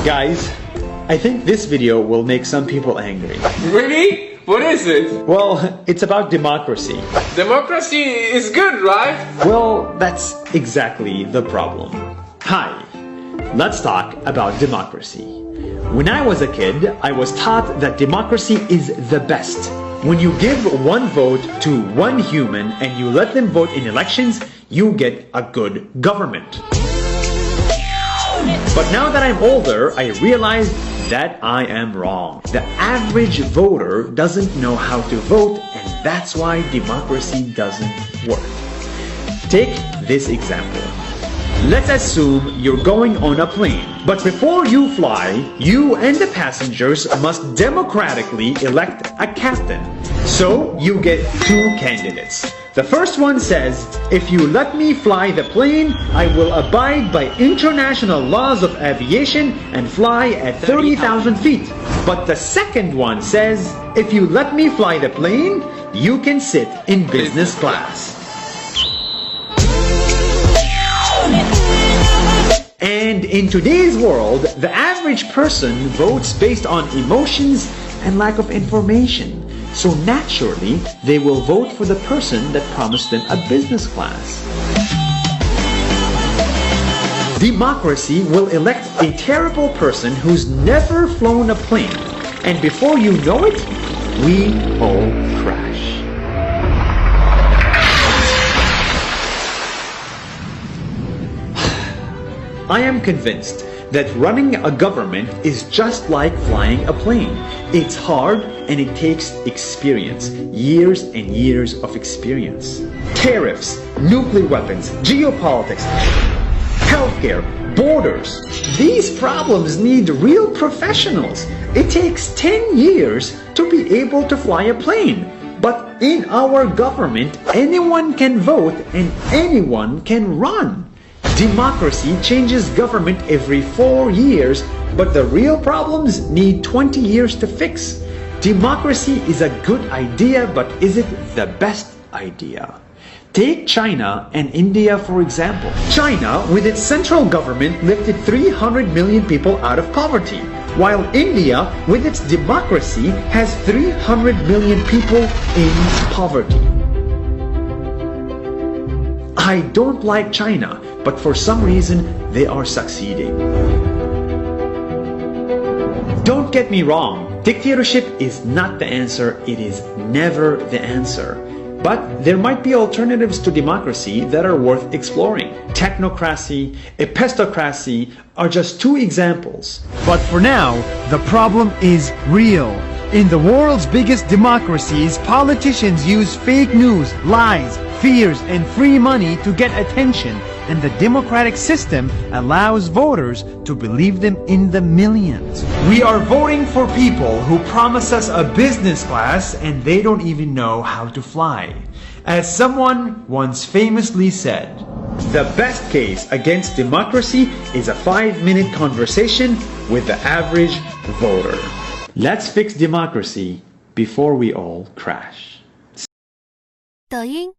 Guys, I think this video will make some people angry. Really? What is it? Well, it's about democracy. Democracy is good, right? Well, that's exactly the problem. Hi, let's talk about democracy. When I was a kid, I was taught that democracy is the best. When you give one vote to one human and you let them vote in elections, you get a good government. But now that I'm older, I realize that I am wrong. The average voter doesn't know how to vote, and that's why democracy doesn't work. Take this example. Let's assume you're going on a plane, but before you fly, you and the passengers must democratically elect a captain. So you get two candidates. The first one says, if you let me fly the plane, I will abide by international laws of aviation and fly at 30,000 feet. But the second one says, if you let me fly the plane, you can sit in business class. And in today's world, the average person votes based on emotions and lack of information. So naturally, they will vote for the person that promised them a business class. Democracy will elect a terrible person who's never flown a plane. And before you know it, we all crash. I am convinced that running a government is just like flying a plane. It's hard and it takes experience, years and years of experience. Tariffs, nuclear weapons, geopolitics, healthcare, borders. These problems need real professionals. It takes 10 years to be able to fly a plane. But in our government, anyone can vote and anyone can run. Democracy changes government every 4 years, but the real problems need 20 years to fix. Democracy is a good idea, but is it the best idea? Take China and India for example. China, with its central government, lifted 300 million people out of poverty, while India, with its democracy, has 300 million people in poverty. I don't like China, but for some reason, they are succeeding. Don't get me wrong, dictatorship is not the answer, it is never the answer. But there might be alternatives to democracy that are worth exploring. Technocracy, epistocracy are just two examples. But for now, the problem is real. In the world's biggest democracies, politicians use fake news, lies, fears, and free money to get attention, and the democratic system allows voters to believe them in the millions. We are voting for people who promise us a business class and they don't even know how to fly. As someone once famously said, the best case against democracy is a 5-minute conversation with the average voter. Let's fix democracy before we all crash. 抖音